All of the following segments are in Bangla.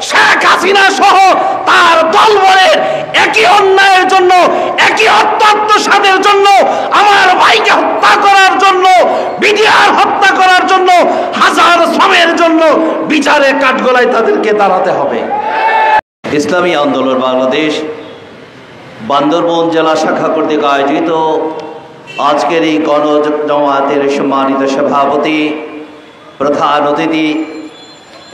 শেখ হাসিনা সহ তার দলবলের একই অন্যায়ের জন্য, একই অত্যাচারের জন্য, আমার ভাইকে হত্যা করার জন্য, বিডিআর হত্যা করার জন্য, হাজার শ্রমের জন্য বিচারে কাঠগোলায় তাদেরকে দাঁড়াতে হবে। ইসলামী আন্দোলন বাংলাদেশ বান্দরবান জেলা শাখা কর্তৃক আয়োজিত আজকের এই গণজমাতের সম্মানিত সভাপতি, প্রধান অতিথি,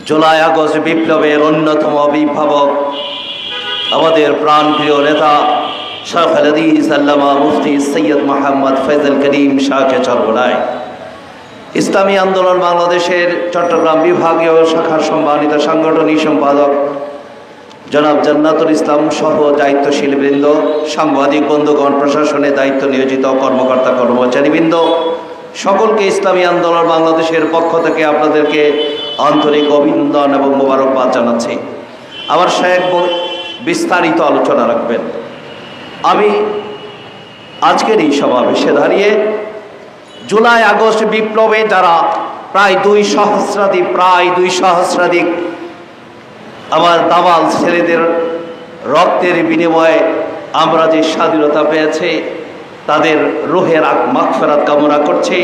জুলাই আগস্ট বিপ্লবের অন্যতম অভিভাবক, আমাদের প্রাণপ্রিয় নেতা শাহ হাদিস আল্লামা মুফতি সৈয়দ মোহাম্মদ ফয়জুল করিম শাহকে চরমোনাই, ইসলামী আন্দোলন বাংলাদেশের চট্টগ্রাম বিভাগীয় শাখার সম্মানিত সাংগঠনিক সম্পাদক জনাব জান্নাতুল ইসলাম সহ দায়িত্বশীল বৃন্দ, সাংবাদিক বন্ধুগণ, প্রশাসনে দায়িত্ব নিয়োজিত কর্মকর্তা কর্মচারীবৃন্দ, সকলকে ইসলামী আন্দোলন বাংলাদেশের পক্ষ থেকে আপনাদেরকে আন্তরিক অভিনন্দন এবং মোবারকবাদ জানাচ্ছি। আমার শেখ বিস্তারিত আলোচনা রাখবেন। আমি আজকের এই সমাবেশে দাঁড়িয়ে জুলাই আগস্ট বিপ্লবে যারা প্রায় দুই সহস্রাধিক আমার দামাল ছেলেদের রক্তের বিনিময়ে আমরা যে স্বাধীনতা পেয়েছি, তাদের রুহের মাগফিরাত কামনা করছি।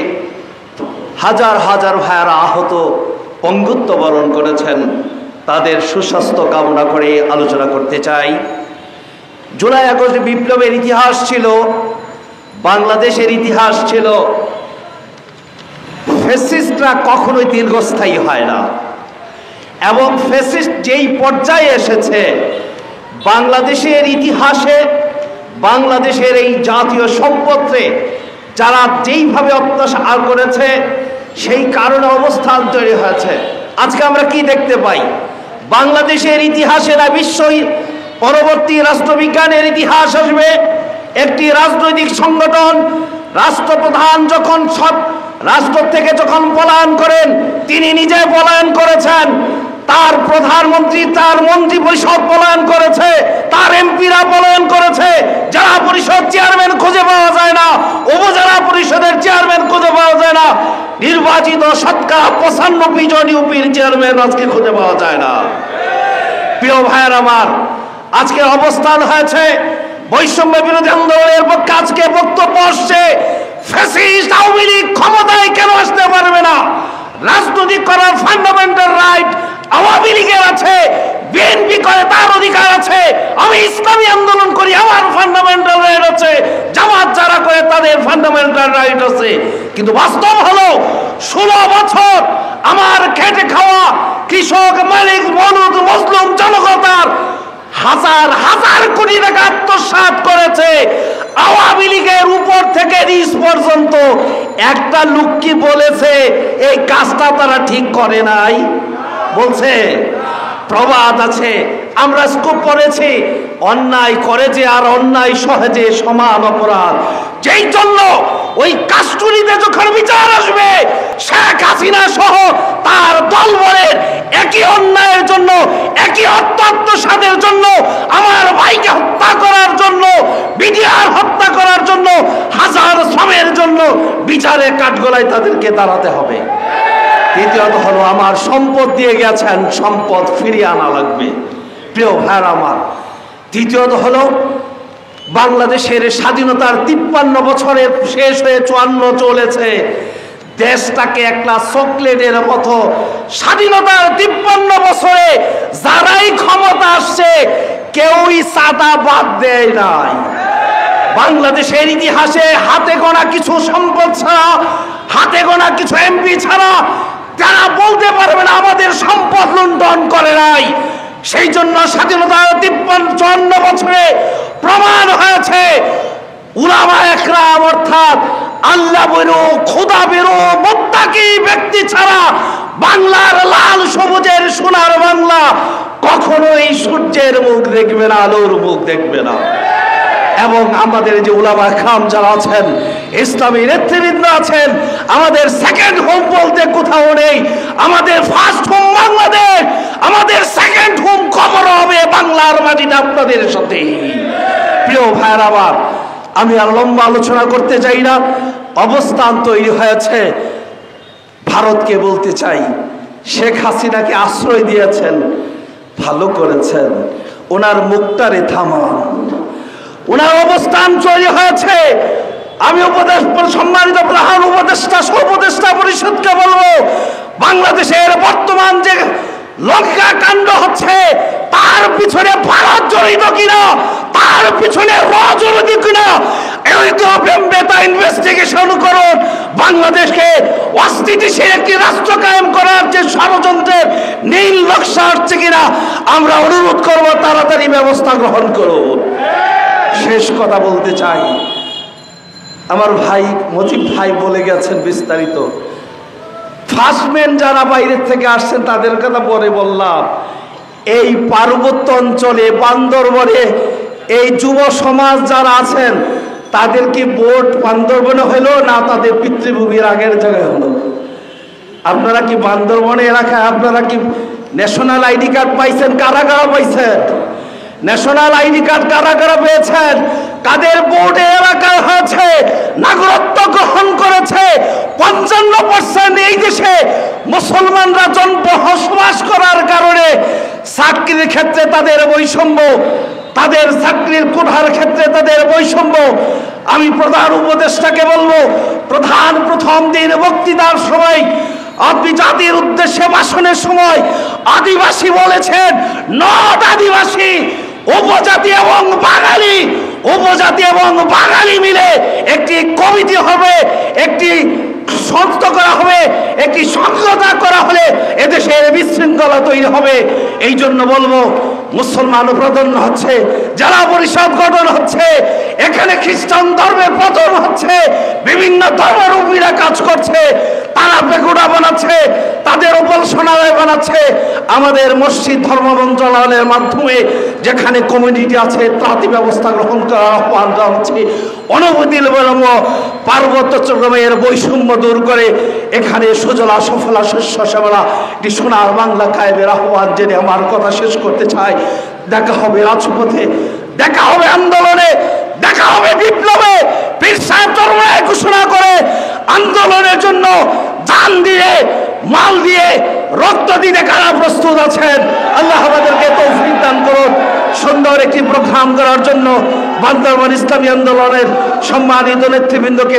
হাজার হাজার ভাইয়েরা আহত, পঙ্গুত্ব বরণ করেছেন, তাদের সুস্বাস্থ্য কামনা করে আলোচনা করতে চাই। জুলাই আগস্ট বিপ্লবের ইতিহাস ছিল, বাংলাদেশের ইতিহাস ছিল, ফ্যাসিস্টরা কখনোই দীর্ঘস্থায়ী হয় না, এবং ফ্যাসিস্ট যেই পর্যায়ে এসেছে বাংলাদেশের ইতিহাসে, বাংলাদেশের এই জাতীয় সম্পদে যারা যেইভাবে অত্যাচার করেছে, সেই কারণে অবস্থান তৈরি হয়েছে। আজকে আমরা কি দেখতে পাই? বাংলাদেশের ইতিহাসে না বিশ্ব পরবর্তী রাষ্ট্রবিজ্ঞানের ইতিহাস আসবে, একটি রাজনৈতিক সংগঠন রাষ্ট্রপ্রধান যখন সব রাষ্ট্র থেকে যখন পলায়ন করেন, তিনি নিজে পলায়ন করেছেন, তার প্রধানমন্ত্রী, তার মন্ত্রী পরিষদ পলায়ন করেছে, তার এমপিরা পলায়ন করেছে, জেলা পরিষদ চেয়ারম্যান খুঁজে পাওয়া যায় না, উপজেলা পরিষদের চেয়ারম্যান খুঁজে পাওয়া যায় না, নির্বাচিত শতকরা 95 জন ইউপির চেয়ারম্যান আজকে খুঁজে পাওয়া যায় না। প্রিয় ভাইয়ের আমার, আজকের অবস্থান হয়েছে বৈষম্য বিরোধী আন্দোলনের পক্ষে আজকে বক্তব্য আসছে, ফ্যাসিস্ট আওয়ামী লীগ ক্ষমতায় কেন আসতে পারবে না? রাজনৈতিক করার ফান্ডামেন্টাল রাইট আওয়ামী লীগের আছে, বিএনপি করে তার অধিকার আছে, আমি ইসলামী আন্দোলন করি আমার ফান্ডামেন্টাল রাইট আছে, জামাত যারা করে তাদের ফান্ডামেন্টাল রাইট আছে। কিন্তু বাস্তব হলো 16 বছর আমার খেটে খাওয়া কৃষক, মালিক, মজদুর, মজলুম জনগণের হাজার হাজার কোটি টাকা আত্মসাৎ করেছে। আওয়ামী লীগের উপর থেকে নিচ পর্যন্ত একটা লোক কি বলেছে এই কাজটা তারা ঠিক করে নাই? বলছে? প্রবাদ আছে, আমরা স্কুপ পড়েছি, অন্যায় করে যে আর অন্যায় সহজে সমান অপরাধ। যেই জন্য ওই কাস্টুরিতে যখন বিচার আসবে, শেখ হাসিনা সহ তার দলবলের একই অন্যায়ের জন্য, একই অত্যাচারের জন্য, আমার ভাইকে হত্যা করার জন্য, বিডিআর হত্যা করার জন্য, হাজার শ্রমের জন্য বিচারে কাঠগোলায় তাদেরকে দাঁড়াতে হবে। দ্বিতীয়ত হলো, আমার সম্পদ দিয়ে গেছেন, সম্পদ ফিরিয়ে আনা লাগবে। প্রিয় ভাইয়ের আমার, তৃতীয়ত হলো, বাংলাদেশের স্বাধীনতার 53 বছরের শেষ হয়ে 54 চলেছে, দেশটাকে একটা চকলেটের মতো স্বাধীনতার 53 বছরে যারাই ক্ষমতা আসছে কেউই চাঁদা বাদ দেয় নাই। বাংলাদেশের ইতিহাসে হাতে গোনা কিছু সম্পদ ছাড়া, হাতে গোনা কিছু এমপি ছাড়া যারা বলতে পারবে না আমাদের সম্পদ লুণ্ঠন করে নাই। সেই জন্য স্বাধীনতার 54 বছরে প্রমাণ হয়েছে উলামা একরাম অর্থাৎ আল্লাহ বেরো, খোদা বেরো, মুত্তাকি ব্যক্তি ছাড়া বাংলার লাল সবুজের সোনার বাংলা কখনোই সূর্যের মুখ দেখবে না, আলোর মুখ দেখবে না। এবং আমাদের যে উলামা একরাম যারা আছেন, ইসলামী নেতৃবৃন্দ আছেন, আমাদের সেকেন্ড হোম বলতে কোথাও নেই। আমাদের ফার্স্ট হোম বাংলাদেশ, আমাদের সেকেন্ড হোম কবর হবে বাংলার মাটিতে আপনাদের সাথে। প্রিয় ভাইয়ের আমার, আমি আর লম্বা আলোচনা করতে চাই না। অবস্থান তৈরি হয়েছে, ভারতকে বলতে চাই, শেখ হাসিনাকে আশ্রয় দিয়েছেন, ভালো করেছেন, ওনার মুখটারে থামান। ওনার অবস্থান তৈরি হয়েছে। আমি সম্মানিত প্রধান উপদেষ্টা উপদেষ্টা পরিষদকে বলবো, বাংলাদেশের বর্তমান যে লঙ্কা কাণ্ড হচ্ছে তার পিছনে ভারত জড়িত কিনা, তার পিছনে র জড়িত কিনা, ইনভেস্টিগেশন করুন। বাংলাদেশকে অস্থিতিশীল একটি রাষ্ট্র কায়েম করার যে ষড়যন্ত্রের নীল নকশা হচ্ছে কিনা আমরা অনুরোধ করব তাড়াতাড়ি ব্যবস্থা গ্রহণ করুন। শেষ কথা বলতে চাই, আমার ভাই মজিব ভাই বলে গেছেন বিস্তারিত। ফার্স্টম্যান যারা বাইরের থেকে আসছেন তাদের কথা পরে বললাম। এই পার্বত্য অঞ্চলে বান্দরবনে এই যুব সমাজ যারা আছেন তাদের কি ভোট বান্দরবনে হলো না তাদের পিতৃভূমির আগের জায়গায় হলো? আপনারা কি বান্দরবনে এলাকায় আপনারা কি ন্যাশনাল আইডি কার্ড পাইছেন? কারা কারা পাইছেন ন্যাশনাল আইডি কার্ড? কারা কারা পেয়েছেন? কাদের ভোটে এলাকায় হয়েছে, নাগরিকত্ব গ্রহণ করেছে? 55% এই দেশে মুসলমানরা বসবাস করার কারণে চাকরির ক্ষেত্রে তাদের বৈষম্য, তাদের চাকরির কোঠার ক্ষেত্রে তাদের বৈষম্য। আমি প্রধান উপদেষ্টাকে বলবো, প্রথম দিন বক্তৃতার সময় আপনি জাতির উদ্দেশ্যে ভাষণের সময় আদিবাসী বলেছেন, নট আদিবাসী, উপজাতি এবং বাঙালি, উপজাতি এবং বাঙালি মিলে একটি কমিটি হবে, একটি সংস্থা করা হবে, একটি সংহতা করা হলে এদেশের বিশৃঙ্খলা তৈরি হবে। এই জন্য বলবো, মুসলমান প্রাধান্য হচ্ছে, জেলা পরিষদ গঠন হচ্ছে, এখানে খ্রিস্টান ধর্মের পতন হচ্ছে, বিভিন্ন ধর্মাবলম্বীরা কাজ করছে, তারা পেকুড়া বানাচ্ছে, তাদের উপাসনালয় বানাচ্ছে। আমাদের মসজিদ ধর্ম মন্ত্রণালয়ের মাধ্যমে যেখানে কমিউনিটি আছে তাতে ব্যবস্থা গ্রহণ করার আহ্বান জানাচ্ছি। অনুমতির বিলম্ব পার্বত্য চট্টগ্রামের বৈষম্য দূর করে এখানে সুজলা সফলা শস্য শ্যামলা একটি সোনার বাংলা কায়েমের আহ্বান জেনে আমার কথা শেষ করতে চাই। দেখা হবে রাজপথে, দেখা হবে আন্দোলনে, দেখা হবে বিপ্লবে। পীর সাহেব চরমনায় ঘোষণা করে আন্দোলনের জন্য জান দিয়ে, মাল দিয়ে, রক্ত দিতে কারা প্রস্তুত আছেন? আল্লাহ আমাদেরকে তৌফিক দান করুন সুন্দর একটি প্রোগ্রাম করার জন্য। বান্দরবান ইসলামী আন্দোলনের সম্মানিত নেতৃবৃন্দকে